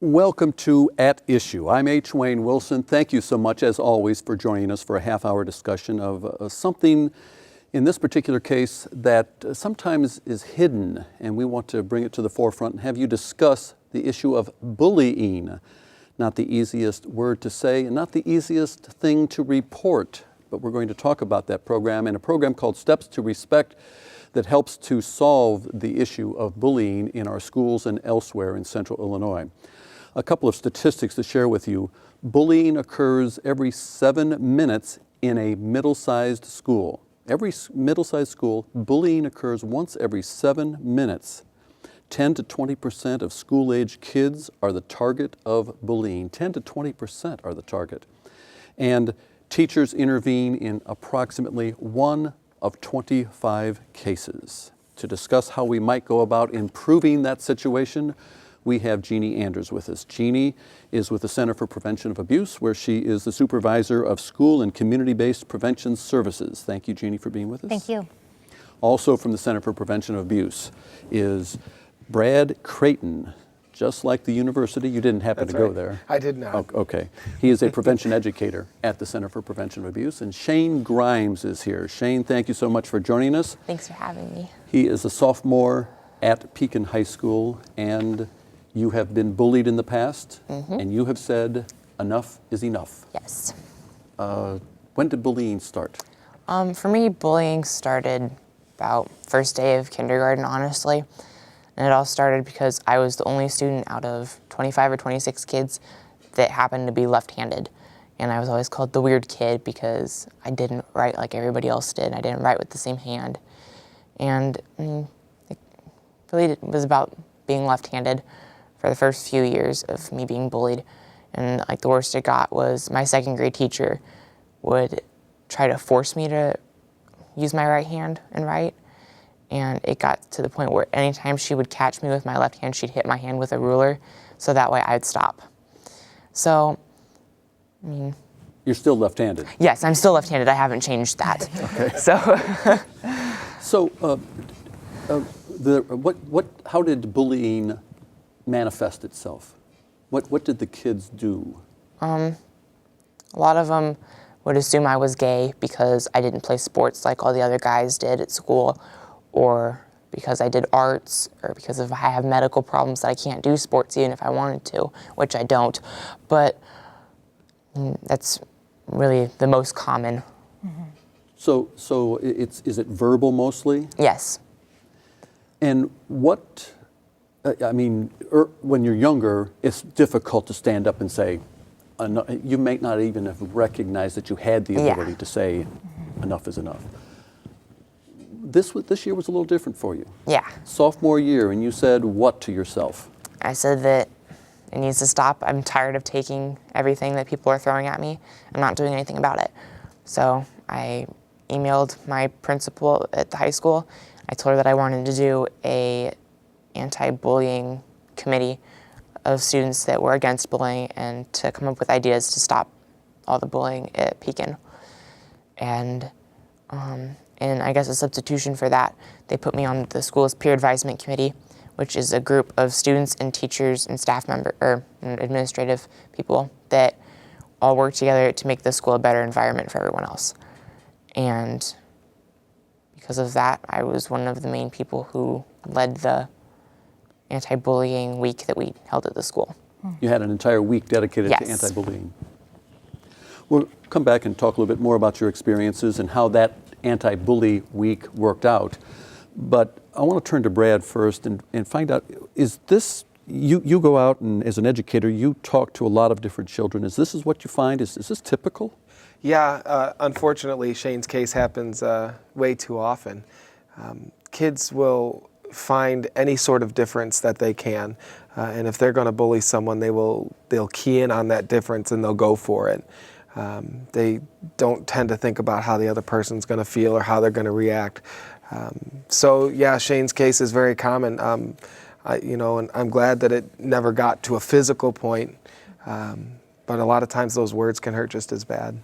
Welcome to At Issue. I'm H. Wayne Wilson. Thank you so much, as always, for joining us for a half-hour discussion of something, in this particular case, that sometimes is hidden, and we want to bring it to the forefront and have you discuss the issue of bullying. Not the easiest word to say, and not the easiest thing to report, but we're going to talk about that program and a program called Steps to Respect that helps to solve the issue of bullying in our schools and elsewhere in Central Illinois. A couple of statistics to share with you. Bullying occurs every 7 minutes in a middle-sized school. Every middle-sized school, bullying occurs once every 7 minutes. 10 to 20% of school-age kids are the target of bullying. 10 to 20% are the target. And teachers intervene in approximately 1 of 25 cases. To discuss how we might go about improving that situation, we have Jeanne Anders with us. Jeanne is with the Center for Prevention of Abuse, where she is the supervisor of school and community-based prevention services. Thank you, Jeanne, for being with us. Thank you. Also from the Center for Prevention of Abuse is Brad Creighton. Just like the university, you didn't happen to go there. I did not. Oh, okay. He is a prevention educator at the Center for Prevention of Abuse. And Shane Grimes is here. Shane, thank you so much for joining us. Thanks for having me. He is a sophomore at Pekin High School, and you have been bullied in the past, and you have said enough is enough. Yes. When did bullying start? For me, bullying started about first day of kindergarten, honestly. And it all started because I was the only student out of 25 or 26 kids that happened to be left-handed. And I was always called the weird kid because I didn't write like everybody else did. I didn't write with the same hand. And it really was about being left-handed for the first few years of me being bullied. And like the worst it got was my second grade teacher would try to force me to use my right hand and write. And it got to the point where anytime she would catch me with my left hand, she'd hit my hand with a ruler, so that way I'd stop. So, I mean... You're still left-handed? Yes, I'm still left-handed. I haven't changed that. Okay. So, how did bullying manifest itself? What did the kids do? A lot of them would assume I was gay because I didn't play sports like all the other guys did at school, or because I did arts, or because if I have medical problems that I can't do sports even if I wanted to, which I don't. But that's really the most common. So is it verbal mostly? Yes. And what, when you're younger, it's difficult to stand up and say, you may not even have recognized that you had the ability to say enough is enough. This year was a little different for you. Yeah. Sophomore year, and you said what to yourself? I said that it needs to stop. I'm tired of taking everything that people are throwing at me. I'm not doing anything about it. So I emailed my principal at the high school. I told her that I wanted to do a anti-bullying committee of students that were against bullying and to come up with ideas to stop all the bullying at Pekin. And I guess a substitution for that, they put me on the school's peer advisement committee, which is a group of students and teachers and staff members, or administrative people that all work together to make the school a better environment for everyone else. And because of that, I was one of the main people who led the anti-bullying week that we held at the school. You had an entire week dedicated to anti-bullying. We'll come back and talk a little bit more about your experiences and how that anti-bully week worked out. But I want to turn to Brad first and find out, is this, you go out and as an educator, you talk to a lot of different children. Is this what you find? Is this typical? Yeah, unfortunately, Shane's case happens way too often. Kids will find any sort of difference that they can, and if they're going to bully someone, they'll key in on that difference and they'll go for it. They don't tend to think about how the other person's going to feel or how they're going to react. So yeah, Shane's case is very common. And I'm glad that it never got to a physical point, but a lot of times those words can hurt just as bad.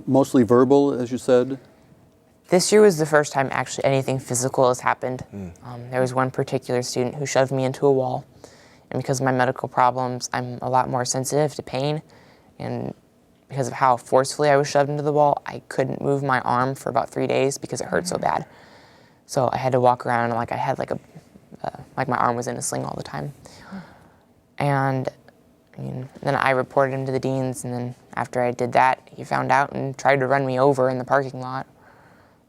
Mostly verbal, as you said? This year was the first time actually anything physical has happened. There was one particular student who shoved me into a wall And because of my medical problems, I'm a lot more sensitive to pain. And because of how forcefully I was shoved into the wall, I couldn't move my arm for about 3 days because it hurt so bad. So I had to walk around like I had like my arm was in a sling all the time. And then I reported him to the deans, and then after I did that, he found out and tried to run me over in the parking lot.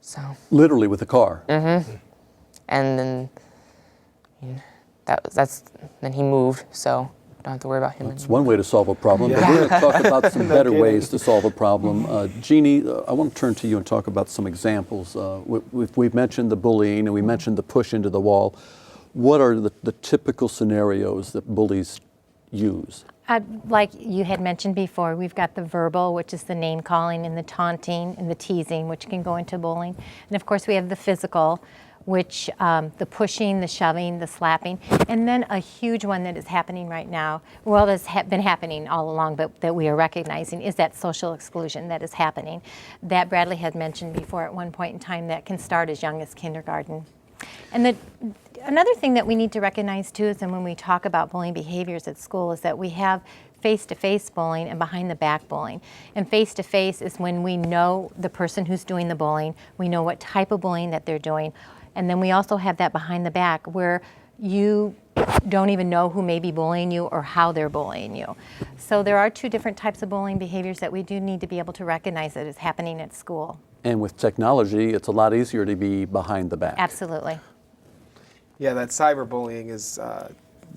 So Literally with a car. and then then he moved, so don't have to worry about him It's anymore. one way to solve a problem, but we're going to talk about some better ways to solve a problem. Jeanne, I want to turn to you and talk about some examples. We've mentioned the bullying and we mentioned the push into the wall. What are the typical scenarios that bullies use? Like you had mentioned before, we've got the verbal, which is the name calling, and the taunting and the teasing, which can go into bullying. And of course we have the physical, which the pushing, the shoving, the slapping, and then a huge one that is happening right now, well, that's been happening all along, but that we are recognizing, is that social exclusion that is happening. That Bradley had mentioned before at one point in time, that can start as young as kindergarten. And another thing that we need to recognize too is, and when we talk about bullying behaviors at school, is that we have face-to-face bullying and behind-the-back bullying. And face-to-face is when we know the person who's doing the bullying, we know what type of bullying that they're doing, and then we also have that behind the back where you don't even know who may be bullying you or how they're bullying you. So there are two different types of bullying behaviors that we do need to be able to recognize that is happening at school. And with technology, it's a lot easier to be behind the back. Absolutely. Yeah, that cyberbullying is,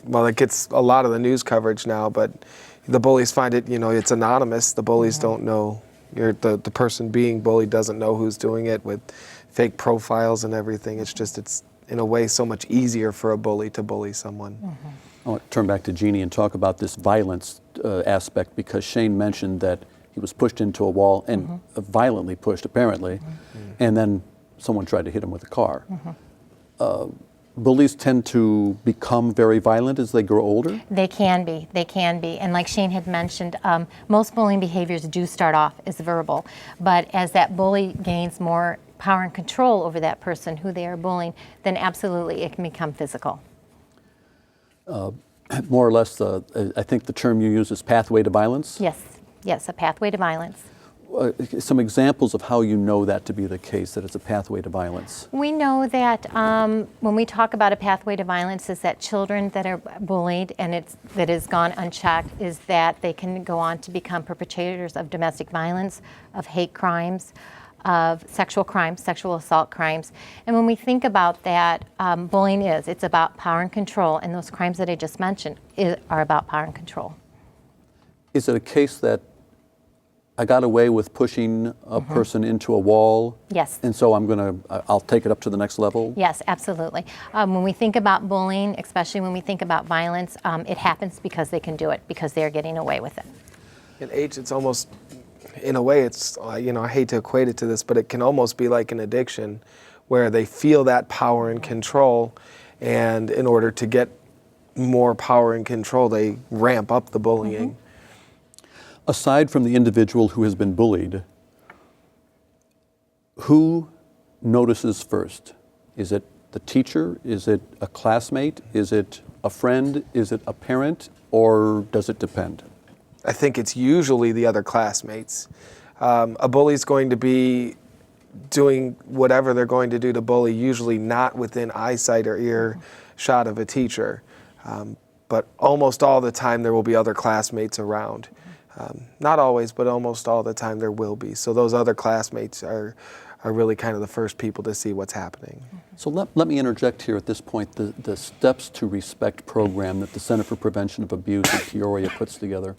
well, it gets a lot of the news coverage now, but the bullies find it, it's anonymous. The bullies don't know, the person being bullied doesn't know who's doing it with fake profiles and everything. It's in a way so much easier for a bully to bully someone. I want to turn back to Jeanne and talk about this violence aspect, because Shane mentioned that he was pushed into a wall and violently pushed, apparently, and then someone tried to hit him with a car. Bullies tend to become very violent as they grow older? They can be. And like Shane had mentioned, most bullying behaviors do start off as verbal, but as that bully gains more power and control over that person who they are bullying, then absolutely it can become physical. More or less, I think the term you use is pathway to violence? Yes, a pathway to violence. Some examples of how you know that to be the case, that it's a pathway to violence. We know that when we talk about a pathway to violence, is that children that are bullied and that has gone unchecked, is that they can go on to become perpetrators of domestic violence, of hate crimes, of sexual crimes, sexual assault crimes. And when we think about that, bullying it's about power and control, and those crimes that I just mentioned are about power and control. Is it a case that I got away with pushing a person into a wall? Yes. And so I'll take it up to the next level? Yes, absolutely. When we think about bullying, especially when we think about violence, it happens because they can do it, because they're getting away with it. In age, it's almost, in a way, it's, I hate to equate it to this, but it can almost be like an addiction where they feel that power and control, and in order to get more power and control, they ramp up the bullying. Aside from the individual who has been bullied, who notices first? Is it the teacher? Is it a classmate? Is it a friend? Is it a parent? Or does it depend? I think it's usually the other classmates. A bully's going to be doing whatever they're going to do to bully, usually not within eyesight or earshot of a teacher. But almost all the time there will be other classmates around. Not always, but almost all the time there will be. So those other classmates are really kind of the first people to see what's happening. So let me interject here at this point. The Steps to Respect program that the Center for Prevention of Abuse at Peoria puts together.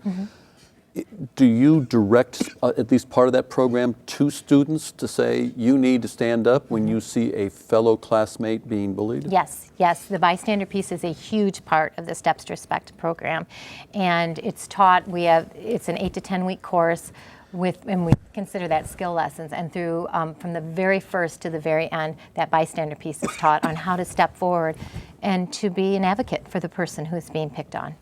Do you direct at least part of that program to students to say you need to stand up when you see a fellow classmate being bullied? Yes. The bystander piece is a huge part of the Steps to Respect program, and it's taught. It's an 8 to 10 week course and we consider that skill lessons. And through from the very first to the very end, that bystander piece is taught on how to step forward and to be an advocate for the person who's being picked on.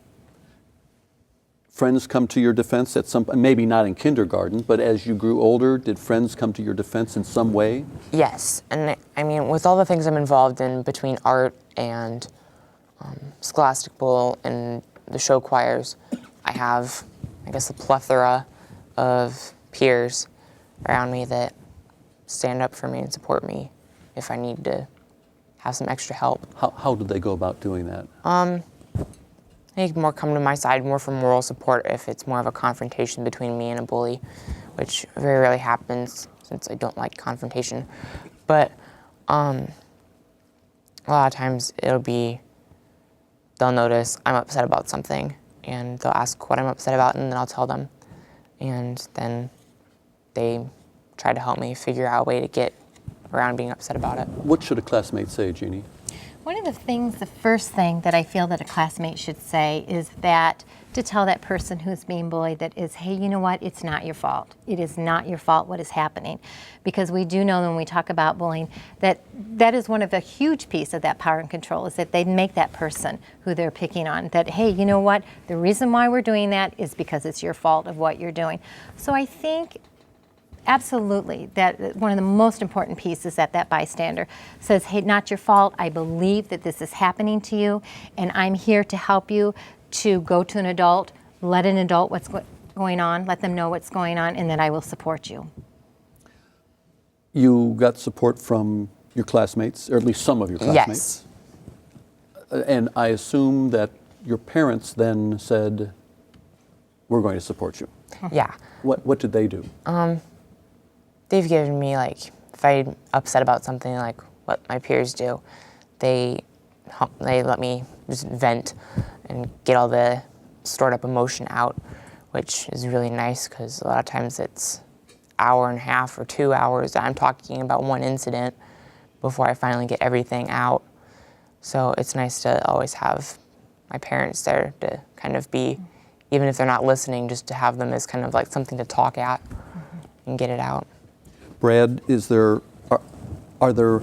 Friends come to your defense at some, maybe not in kindergarten, but as you grew older, did friends come to your defense in some way? Yes, and I mean, with all the things I'm involved in between art and Scholastic Bowl and the show choirs, I have, I guess, a plethora of peers around me that stand up for me and support me if I need to have some extra help. How do they go about doing that? They more come to my side more for moral support if it's more of a confrontation between me and a bully, which very rarely happens since I don't like confrontation. But a lot of times they'll notice I'm upset about something and they'll ask what I'm upset about, and then I'll tell them. And then they try to help me figure out a way to get around being upset about it. What should a classmate say, Jeanne? One of the things, the first thing that I feel that a classmate should say is that to tell that person who's being bullied that is, hey, you know what, it's not your fault. It is not your fault what is happening. Because we do know when we talk about bullying that that is one of the huge piece of that power and control is that they make that person who they're picking on that, hey, you know what, the reason why we're doing that is because it's your fault of what you're doing. So I think absolutely, that one of the most important pieces that bystander says, hey, not your fault. I believe that this is happening to you, and I'm here to help you to go to an adult, let an adult what's going on, let them know what's going on, and that I will support you. You got support from your classmates, or at least some of your classmates? Yes. And I assume that your parents then said, we're going to support you. Yeah. What did they do? They've given me, like, if I'm upset about something, like what my peers do, they let me just vent and get all the stored up emotion out, which is really nice because a lot of times it's hour and a half or 2 hours that I'm talking about one incident before I finally get everything out. So it's nice to always have my parents there to kind of be, even if they're not listening, just to have them as kind of like something to talk at and get it out. Brad, are there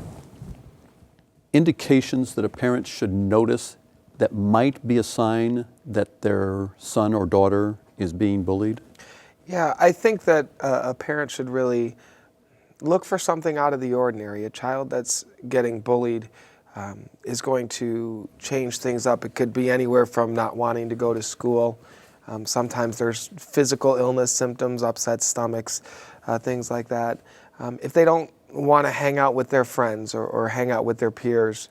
indications that a parent should notice that might be a sign that their son or daughter is being bullied? Yeah, I think that a parent should really look for something out of the ordinary. A child that's getting bullied is going to change things up. It could be anywhere from not wanting to go to school. Sometimes there's physical illness symptoms, upset stomachs, things like that. If they don't want to hang out with their friends or hang out with their peers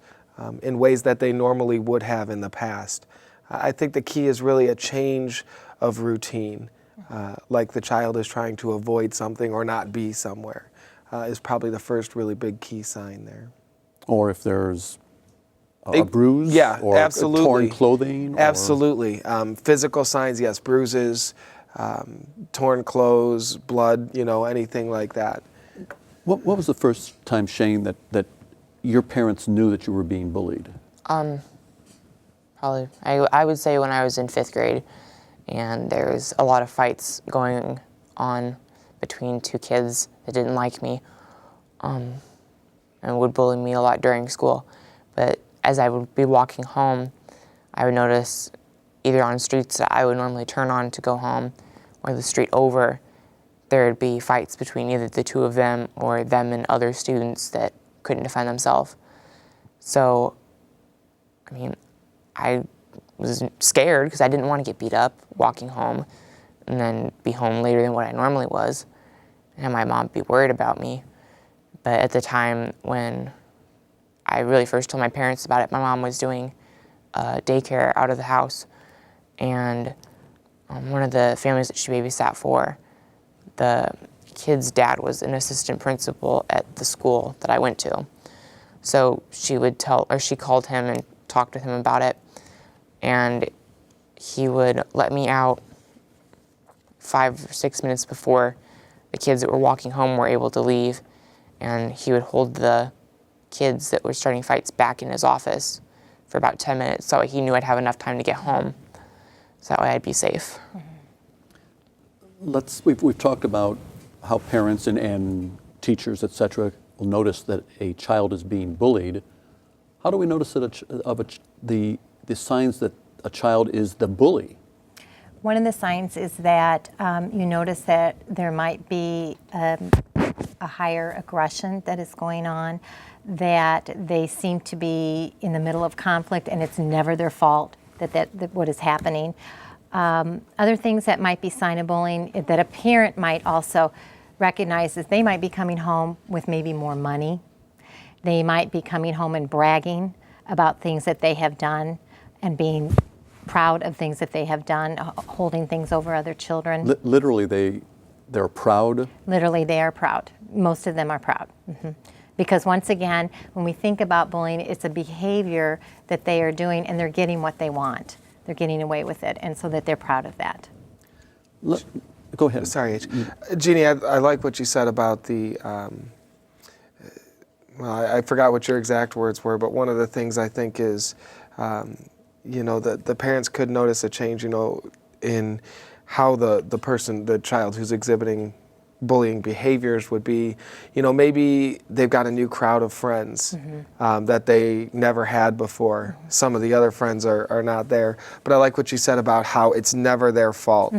in ways that they normally would have in the past, I think the key is really a change of routine, like the child is trying to avoid something or not be somewhere, is probably the first really big key sign there. Or if there's a bruise? Yeah, or absolutely. Torn clothing? Absolutely. Physical signs, yes, bruises, torn clothes, blood, anything like that. What was the first time, Shane, that your parents knew that you were being bullied? Probably, I would say when I was in 5th grade, and there was a lot of fights going on between two kids that didn't like me, and would bully me a lot during school. But as I would be walking home, I would notice either on streets that I would normally turn on to go home, or the street over, there would be fights between either the two of them or them and other students that couldn't defend themselves. So, I mean, I was scared because I didn't want to get beat up walking home and then be home later than what I normally was, and my mom be worried about me. But at the time when I really first told my parents about it, my mom was doing daycare out of the house, and one of the families that she babysat for, the kid's dad was an assistant principal at the school that I went to. So she called him and talked with him about it, and he would let me out 5 or 6 minutes before the kids that were walking home were able to leave, and he would hold the kids that were starting fights back in his office for about 10 minutes so he knew I'd have enough time to get home, so that way I'd be safe. We've talked about how parents and teachers, etc., will notice that a child is being bullied. How do we notice that the signs that a child is the bully? One of the signs is that you notice that there might be a higher aggression that is going on, that they seem to be in the middle of conflict and it's never their fault that what is happening. Other things that might be sign of bullying that a parent might also recognize is they might be coming home with maybe more money. They might be coming home and bragging about things that they have done and being proud of things that they have done, holding things over other children. Literally, they're proud? Literally, they are proud. Most of them are proud. Because once again, when we think about bullying, it's a behavior that they are doing and they're getting what they want. They're getting away with it, and so that they're proud of that. Go ahead. Sorry, H. Jeannie, I like what you said about the, well, I forgot what your exact words were, but one of the things I think is, you know, that the parents could notice a change, you know, in how the child who's exhibiting bullying behaviors would be, you know, maybe they've got a new crowd of friends that they never had before. Some of the other friends are not there. But I like what you said about how it's never their fault.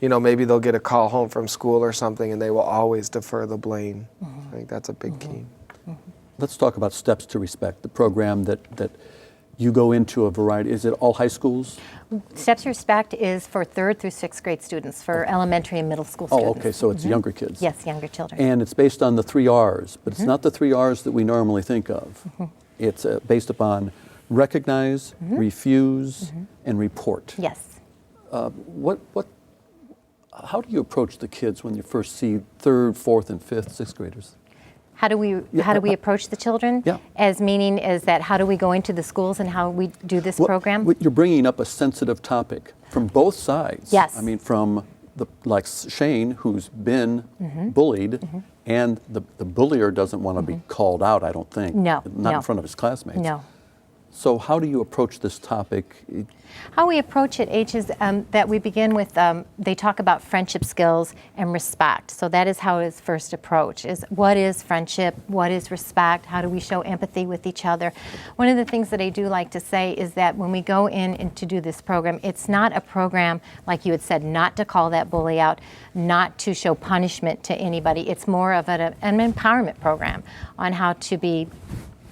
You know, maybe they'll get a call home from school or something and they will always defer the blame. I think that's a big key. Let's talk about Steps to Respect, the program that you go into a variety. Is it all high schools? Steps to Respect is for 3rd through 6th grade students, for elementary and middle school students. Oh, okay, so it's younger kids. Yes, younger children. And it's based on the 3 R's, but it's not the 3 R's that we normally think of. It's based upon recognize, refuse, and report. Yes. How do you approach the kids when you first see 3rd, 4th, and 5th, 6th graders? How do we approach the children? Yeah. As meaning is that how do we go into the schools and how we do this program? You're bringing up a sensitive topic from both sides. Yes. I mean, from like Shane, who's been bullied, and the bullier doesn't want to be called out, I don't think. No. Not in front of his classmates. No. So how do you approach this topic? How we approach it, H, is that we begin with, they talk about friendship skills and respect. So that is how it is first approached, is what is friendship, what is respect, how do we show empathy with each other. One of the things that I do like to say is that when we go in and to do this program, it's not a program, like you had said, not to call that bully out, not to show punishment to anybody. It's more of an empowerment program on how to be,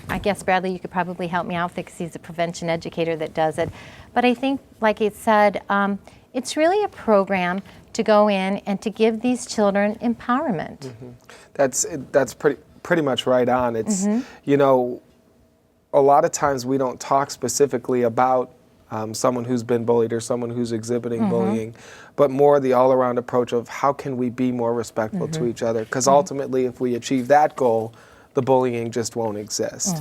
I guess, Bradley, you could probably help me out with it because he's a prevention educator that does it. But I think, like it said, it's really a program to go in and to give these children empowerment. That's pretty much right on. It's, you know, a lot of times we don't talk specifically about someone who's been bullied or someone who's exhibiting bullying, but more the all-around approach of how can we be more respectful to each other? Because ultimately, if we achieve that goal, the bullying just won't exist.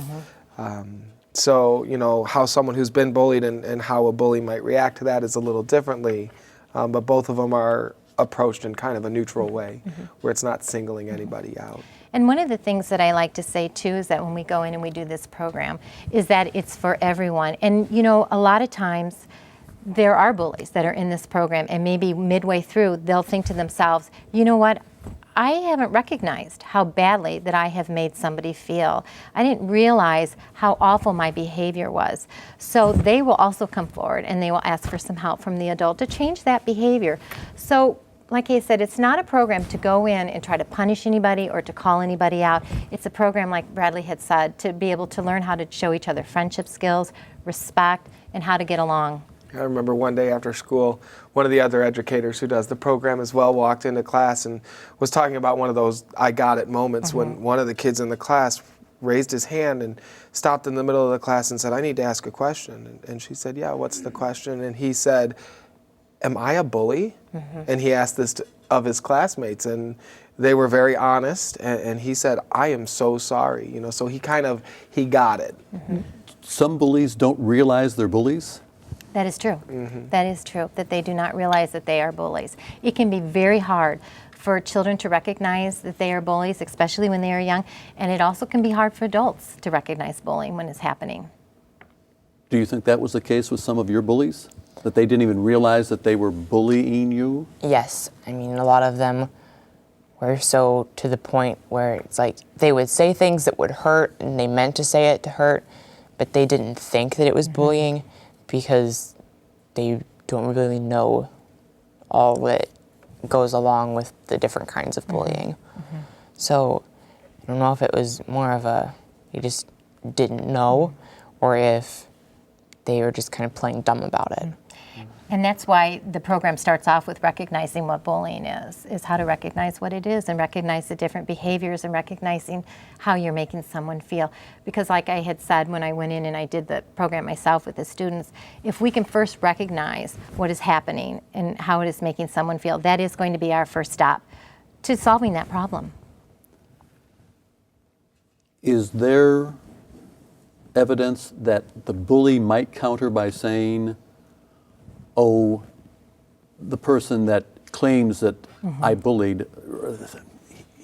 So, you know, how someone who's been bullied and how a bully might react to that is a little differently, but both of them are approached in kind of a neutral way, where it's not singling anybody out. And one of the things that I like to say too is that when we go in and we do this program is that it's for everyone. And you know, a lot of times there are bullies that are in this program and maybe midway through they'll think to themselves, you know what, I haven't recognized how badly that I have made somebody feel. I didn't realize how awful my behavior was. So they will also come forward and they will ask for some help from the adult to change that behavior. So like I said, it's not a program to go in and try to punish anybody or to call anybody out. It's a program, like Bradley had said, to be able to learn how to show each other friendship skills, respect, and how to get along. I remember one day after school, one of the other educators who does the program as well walked into class and was talking about one of those I got it moments when one of the kids in the class raised his hand and stopped in the middle of the class and said, I need to ask a question. And she said, yeah, what's the question? And he said, am I a bully? And he asked this of his classmates, and they were very honest, and he said, I am so sorry. You know, so he got it. Some bullies don't realize they're bullies? That is true. That is true, that they do not realize that they are bullies. It can be very hard for children to recognize that they are bullies, especially when they are young, and it also can be hard for adults to recognize bullying when it's happening. Do you think that was the case with some of your bullies? That they didn't even realize that they were bullying you? Yes. I mean, a lot of them were so to the point where it's like they would say things that would hurt and they meant to say it to hurt, but they didn't think that it was bullying because they don't really know all that goes along with the different kinds of bullying. So I don't know if it was more of a, they just didn't know, or if they were just kind of playing dumb about it. And that's why the program starts off with recognizing what bullying is how to recognize what it is and recognize the different behaviors and recognizing how you're making someone feel. Because like I had said when I went in and I did the program myself with the students, if we can first recognize what is happening and how it is making someone feel, that is going to be our first stop to solving that problem. Is there evidence that the bully might counter by saying, oh, the person that claims that I bullied,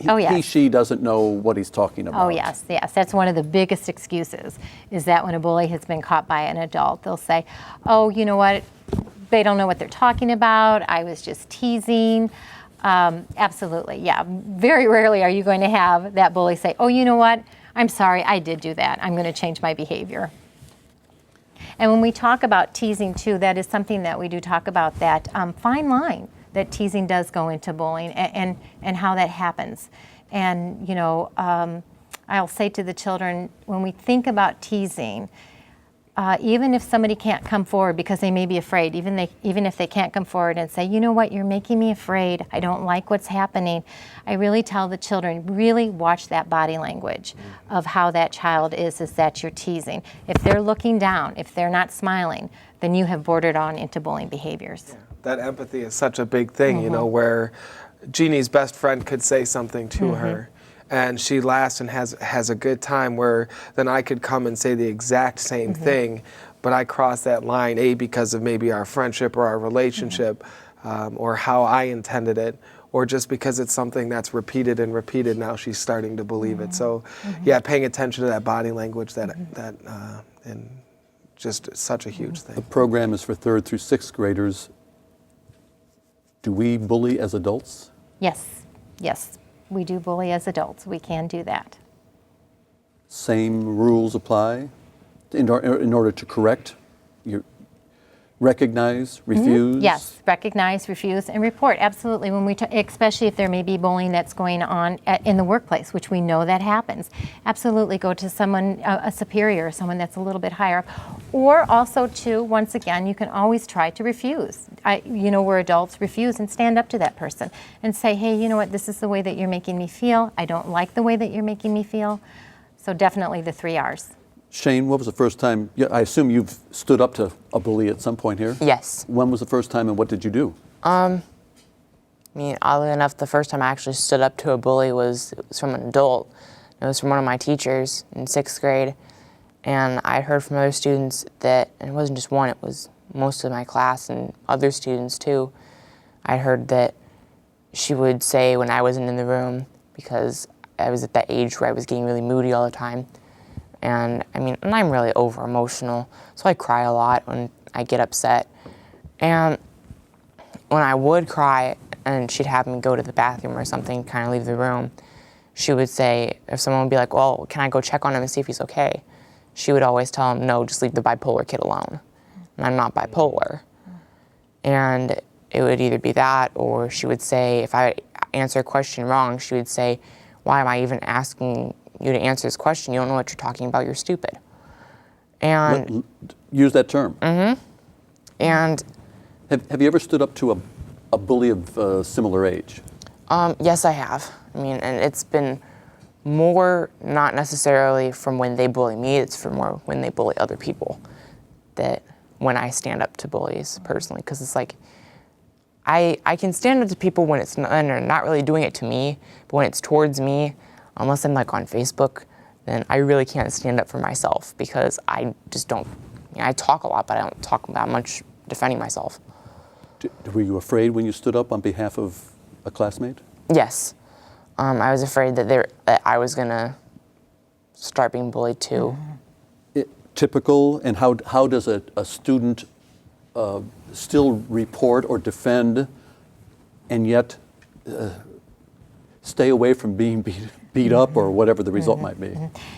Oh, yes. he, she doesn't know what he's talking about? Oh, yes, yes. That's one of the biggest excuses, is that when a bully has been caught by an adult, they'll say, oh, you know what, they don't know what they're talking about, I was just teasing. Absolutely, yeah. Very rarely are you going to have that bully say, oh, you know what, I'm sorry, I did do that. I'm going to change my behavior. And when we talk about teasing too, that is something that we do talk about, that fine line that teasing does go into bullying and how that happens. And you know, I'll say to the children, when we think about teasing, even if somebody can't come forward because they may be afraid, even if they can't come forward and say, you know what, you're making me afraid, I don't like what's happening, I really tell the children, really watch that body language of how that child is that you're teasing. If they're looking down, if they're not smiling, then you have bordered on into bullying behaviors. Yeah. That empathy is such a big thing, you know, where Jeannie's best friend could say something to her, and she laughs and has a good time, where then I could come and say the exact same thing, but I cross that line, A, because of maybe our friendship or our relationship, or how I intended it, or just because it's something that's repeated and repeated, now she's starting to believe it. So yeah, paying attention to that body language, and just such a huge thing. The program is for 3rd through 6th graders. Do we bully as adults? Yes, yes, we do bully as adults. We can do that. Same rules apply in order to correct, recognize, refuse? Yes, recognize, refuse, and report. Absolutely. When we, especially if there may be bullying that's going on in the workplace, which we know that happens. Absolutely, go to someone, a superior, someone that's a little bit higher, or also too. Once again, you can always try to refuse. You know, we're adults. Refuse and stand up to that person and say, hey, you know what? This is the way that you're making me feel. I don't like the way that you're making me feel. So definitely the 3 R's. Shane, what was the first time? I assume you've stood up to a bully at some point here? Yes. When was the first time and what did you do? I mean, oddly enough, the first time I actually stood up to a bully was from an adult. It was from one of my teachers in 6th grade. And I heard from other students that, and it wasn't just one, it was most of my class and other students too. I heard that she would say when I wasn't in the room, because I was at that age where I was getting really moody all the time. And I mean, and I'm really over emotional, so I cry a lot when I get upset. And when I would cry and she'd have me go to the bathroom or something, kind of leave the room, she would say, if someone would be like, well, can I go check on him and see if he's okay? She would always tell him, no, just leave the bipolar kid alone. And I'm not bipolar. And it would either be that, or she would say, if I answer a question wrong, she would say, why am I even asking you to answer this question? You don't know what you're talking about, you're stupid. And use that term. And have you ever stood up to a bully of similar age? yes, I have. I mean, and it's been more not necessarily from when they bully me, it's for more when they bully other people, that when I stand up to bullies personally, because it's like, I can stand up to people when it's not, and they're not really doing it to me, but when it's towards me, unless I'm like on Facebook, then I really can't stand up for myself, because I just don't, I talk a lot, but I don't talk that much defending myself. Were you afraid when you stood up on behalf of a classmate? Yes. I was afraid that I was gonna start being bullied too. Typical, and how does a student still report or defend and yet stay away from being beat up or whatever the result might be.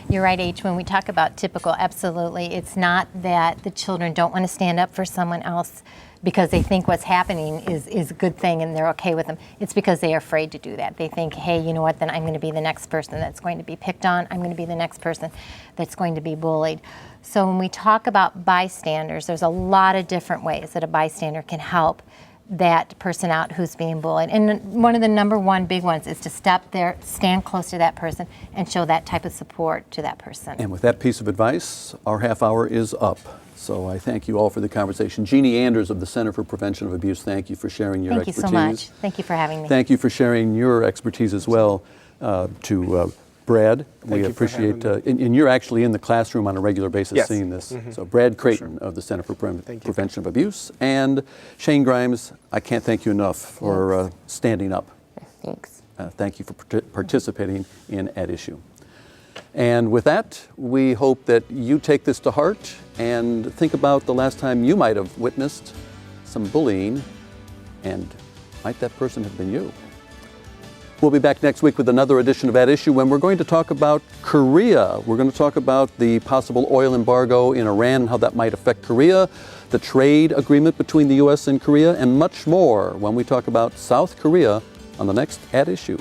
You're right, H. When we talk about typical, absolutely. It's not that the children don't want to stand up for someone else because they think what's happening is a good thing and they're okay with them. It's because they are afraid to do that. They think, hey, you know what, then I'm going to be the next person that's going to be picked on. I'm going to be the next person that's going to be bullied. So when we talk about bystanders, there's a lot of different ways that a bystander can help that person out who's being bullied. And one of the number one big ones is to step there, stand close to that person, and show that type of support to that person. And with that piece of advice, our half hour is up. So I thank you all for the conversation. Jeanne Anders of the Center for Prevention of Abuse, thank you for sharing your expertise. Thank you so much. Thank you for having me. Thank you for sharing your expertise as well to Brad. We appreciate, and you're actually in the classroom on a regular basis seeing this. So Brad Creighton of the Center for Prevention of Abuse, and Shane Grimes, I can't thank you enough for standing up. Thanks. Thank you for participating in At Issue. And with that, we hope that you take this to heart and think about the last time you might have witnessed some bullying, and might that person have been you? We'll be back next week with another edition of At Issue when we're going to talk about Korea. We're going to talk about the possible oil embargo in Iran and how that might affect Korea, the trade agreement between the U.S. and Korea, and much more when we talk about South Korea on the next At Issue.